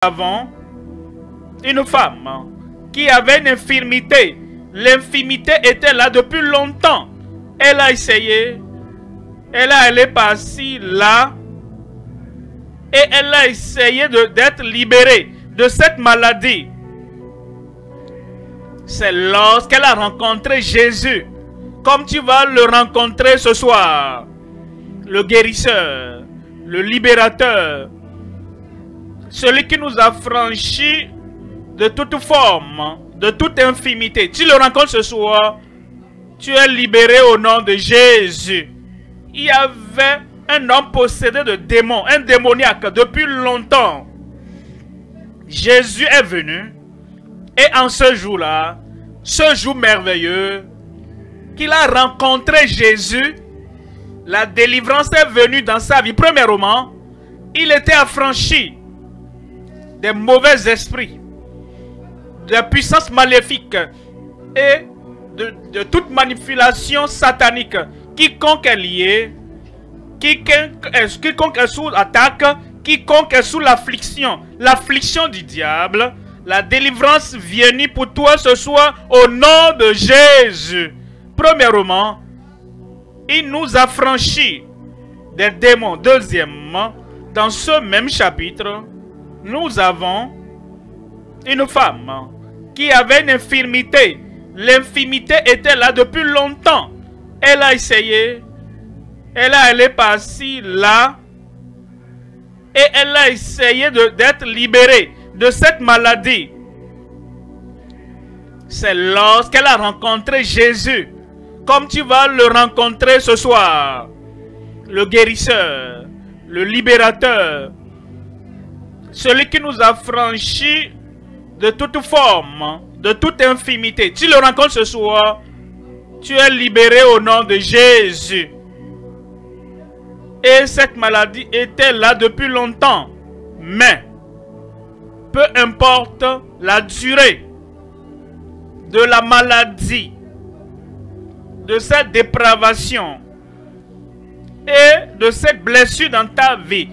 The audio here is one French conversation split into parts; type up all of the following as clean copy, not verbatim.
avons une femme qui avait une infirmité. L'infirmité était là depuis longtemps. Elle a essayé. Elle est allée par-ci, là. Et elle a essayé d'être libérée de cette maladie. C'est lorsqu'elle a rencontré Jésus. Comme tu vas le rencontrer ce soir. Le guérisseur. Le libérateur. Celui qui nous a franchis de toute forme, de toute infimité. Tu le rencontres ce soir, tu es libéré au nom de Jésus. Il y avait un homme possédé de démons, un démoniaque depuis longtemps. Jésus est venu et en ce jour-là, ce jour merveilleux, qu'il a rencontré Jésus, la délivrance est venue dans sa vie. Premièrement, il était affranchi des mauvais esprits, de puissances maléfiques et de toute manipulation satanique. Quiconque est lié, quiconque est sous attaque, quiconque est sous l'affliction du diable, la délivrance vienne pour toi ce soir au nom de Jésus. Premièrement, il nous a franchis des démons. Deuxièmement, dans ce même chapitre, nous avons une femme qui avait une infirmité. L'infirmité était là depuis longtemps. Elle a essayé. Elle est allée par-ci, là. Et elle a essayé d'être libérée de cette maladie. C'est lorsqu'elle a rencontré Jésus. Comme tu vas le rencontrer ce soir. Le guérisseur. Le libérateur. Celui qui nous a franchis de toute forme, de toute infimité. Tu le rencontres ce soir, tu es libéré au nom de Jésus. Et cette maladie était là depuis longtemps. Mais, peu importe la durée de la maladie, de cette dépravation et de cette blessure dans ta vie,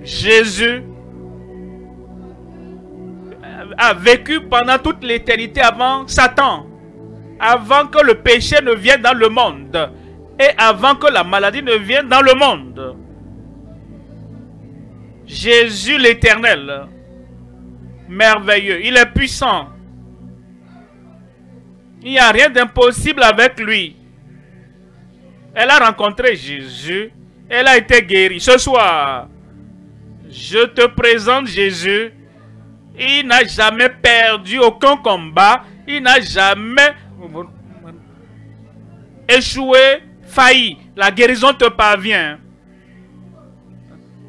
Jésus a vécu pendant toute l'éternité avant Satan, avant que le péché ne vienne dans le monde et avant que la maladie ne vienne dans le monde. Jésus l'Éternel, merveilleux, il est puissant. Il n'y a rien d'impossible avec lui. Elle a rencontré Jésus, elle a été guérie. Ce soir, je te présente Jésus. Il n'a jamais perdu aucun combat. Il n'a jamais échoué, failli. La guérison te parvient.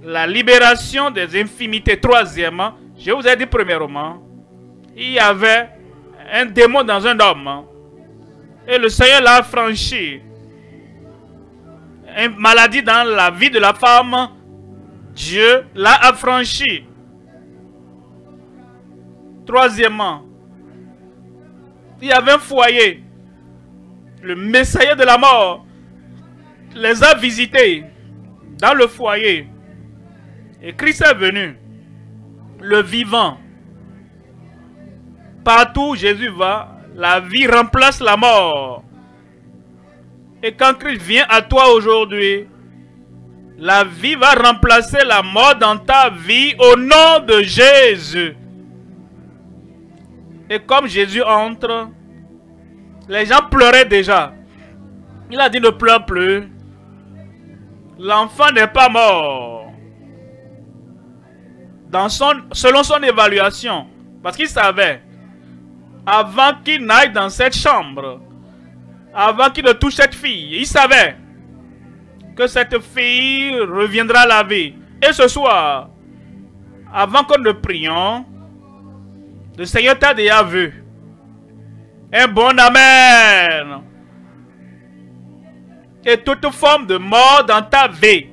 La libération des infimités. Troisièmement, je vous ai dit premièrement, il y avait un démon dans un homme. Et le Seigneur l'a affranchi. Une maladie dans la vie de la femme, Dieu l'a affranchi. Troisièmement, il y avait un foyer. Le Messie de la mort les a visités dans le foyer. Et Christ est venu, le vivant. Partout où Jésus va, la vie remplace la mort. Et quand Christ vient à toi aujourd'hui, la vie va remplacer la mort dans ta vie au nom de Jésus. Et comme Jésus entre, les gens pleuraient déjà. Il a dit ne pleure plus. L'enfant n'est pas mort. Selon son évaluation. Parce qu'il savait, avant qu'il n'aille dans cette chambre, avant qu'il ne touche cette fille, il savait que cette fille reviendra à la vie. Et ce soir, avant que nous prions, le Seigneur t'a déjà vu. Un bon amen. Et toute forme de mort dans ta vie,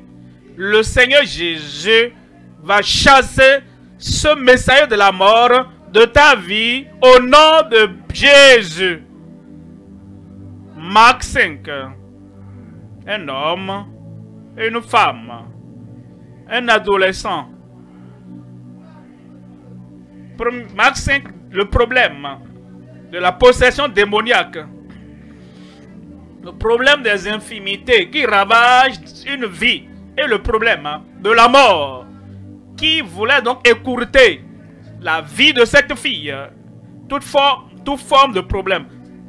le Seigneur Jésus va chasser ce messager de la mort de ta vie au nom de Jésus. Marc 5. Un homme et une femme. Un adolescent Marc 5, le problème de la possession démoniaque. Le problème des infirmités qui ravagent une vie. Et le problème de la mort qui voulait donc écourter la vie de cette fille. Toute forme de problème.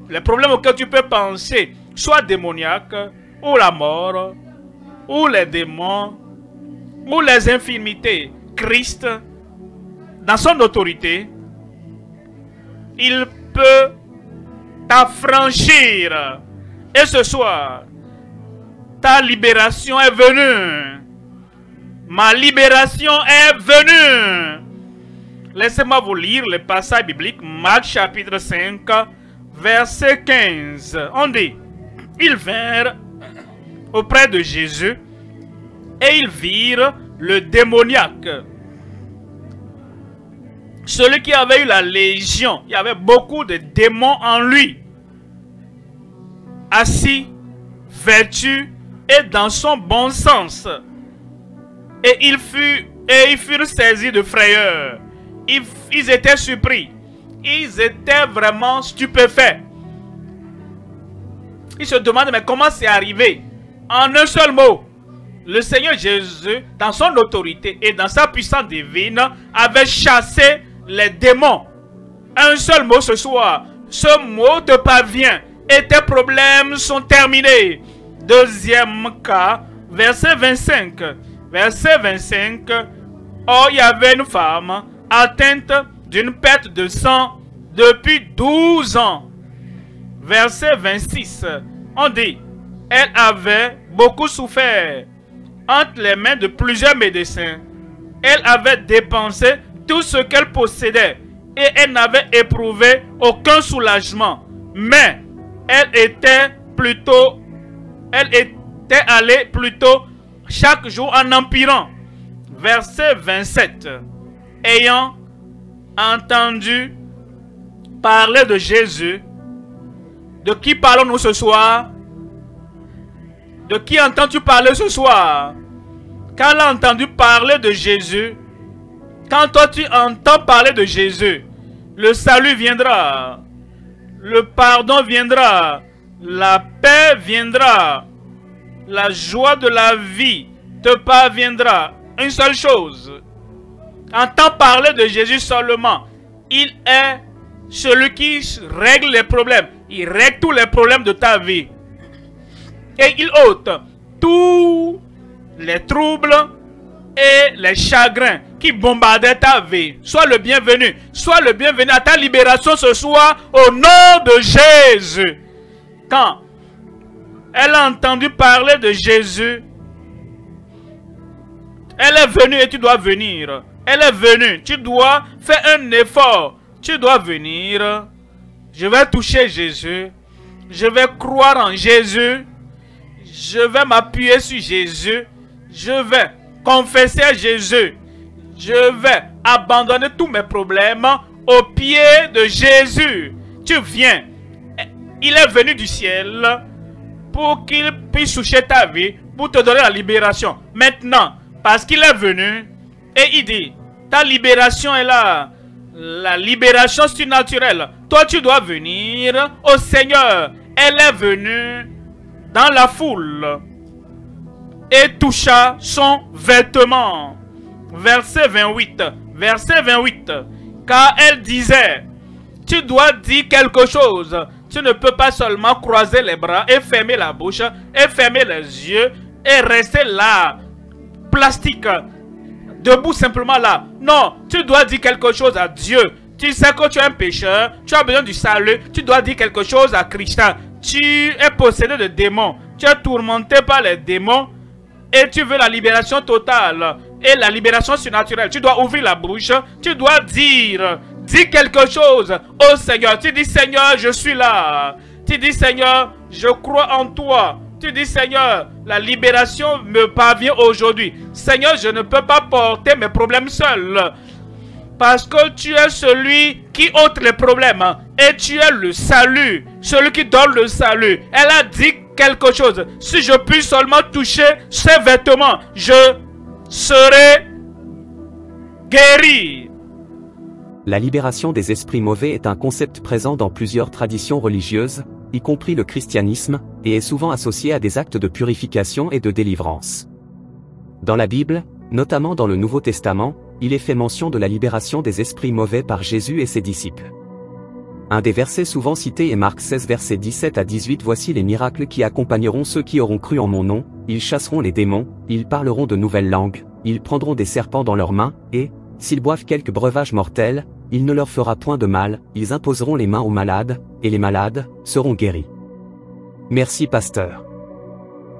Les problèmes auxquels tu peux penser, soit démoniaques, ou la mort, ou les démons, ou les infirmités. Christ, dans son autorité, il peut t'affranchir. Et ce soir, ta libération est venue. Ma libération est venue. Laissez-moi vous lire le passage biblique, Marc chapitre 5, verset 15. On dit, ils vinrent auprès de Jésus et ils virent le démoniaque. Celui qui avait eu la légion, il y avait beaucoup de démons en lui. Assis, vêtu et dans son bon sens. Et ils furent saisis de frayeur. Ils étaient surpris. Ils étaient vraiment stupéfaits. Ils se demandent, mais comment c'est arrivé? En un seul mot, le Seigneur Jésus, dans son autorité et dans sa puissance divine, avait chassé les démons. Un seul mot ce soir. Ce mot te parvient et tes problèmes sont terminés. Deuxième cas, verset 25. Verset 25. Or, il y avait une femme atteinte d'une perte de sang depuis 12 ans. Verset 26. On dit, elle avait beaucoup souffert entre les mains de plusieurs médecins. Elle avait dépensé tout ce qu'elle possédait et elle n'avait éprouvé aucun soulagement. Mais elle était allée plutôt chaque jour en empirant. Verset 27. Ayant entendu parler de Jésus, de qui parlons-nous ce soir? De qui entends-tu parler ce soir? Quand elle a entendu parler de Jésus, quand toi tu entends parler de Jésus, le salut viendra, le pardon viendra, la paix viendra, la joie de la vie te parviendra. Une seule chose, entends parler de Jésus seulement. Il est celui qui règle les problèmes. Il règle tous les problèmes de ta vie. Et il ôte tous les troubles et les chagrins qui bombardaient ta vie. Sois le bienvenu. Sois le bienvenu à ta libération ce soir au nom de Jésus. Quand elle a entendu parler de Jésus, elle est venue et tu dois venir. Elle est venue. Tu dois faire un effort. Tu dois venir. Je vais toucher Jésus. Je vais croire en Jésus. Je vais m'appuyer sur Jésus. Je vais confesser à Jésus. Je vais abandonner tous mes problèmes aux pieds de Jésus. Tu viens. Il est venu du ciel pour qu'il puisse toucher ta vie, pour te donner la libération. Maintenant, parce qu'il est venu et il dit, ta libération est là. La libération surnaturelle. Toi, tu dois venir au Seigneur. Elle est venue dans la foule et toucha son vêtement. Verset 28. Verset 28. Car elle disait, tu dois dire quelque chose. Tu ne peux pas seulement croiser les bras et fermer la bouche et fermer les yeux et rester là, plastique, debout simplement là. Non, tu dois dire quelque chose à Dieu. Tu sais que tu es un pécheur, tu as besoin du salut, tu dois dire quelque chose à Christ. Tu es possédé de démons, tu es tourmenté par les démons et tu veux la libération totale et la libération surnaturelle. Tu dois ouvrir la bouche, tu dois dire quelque chose au Seigneur. Tu dis, Seigneur, je suis là. Tu dis, Seigneur, je crois en toi. Tu dis, Seigneur, la libération me parvient aujourd'hui. Seigneur, je ne peux pas porter mes problèmes seul. Parce que tu es celui qui ôte les problèmes. Et tu es le salut. Celui qui donne le salut. Elle a dit quelque chose. Si je puis seulement toucher ses vêtements, je serai guéri. La libération des esprits mauvais est un concept présent dans plusieurs traditions religieuses, y compris le christianisme, et est souvent associé à des actes de purification et de délivrance. Dans la Bible, notamment dans le Nouveau Testament, il est fait mention de la libération des esprits mauvais par Jésus et ses disciples. Un des versets souvent cités est Marc 16 versets 17 à 18. Voici les miracles qui accompagneront ceux qui auront cru en mon nom, ils chasseront les démons, ils parleront de nouvelles langues, ils prendront des serpents dans leurs mains, et, s'ils boivent quelque breuvage mortel, il ne leur fera point de mal, ils imposeront les mains aux malades, et les malades seront guéris. Merci pasteur.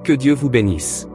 Que Dieu vous bénisse.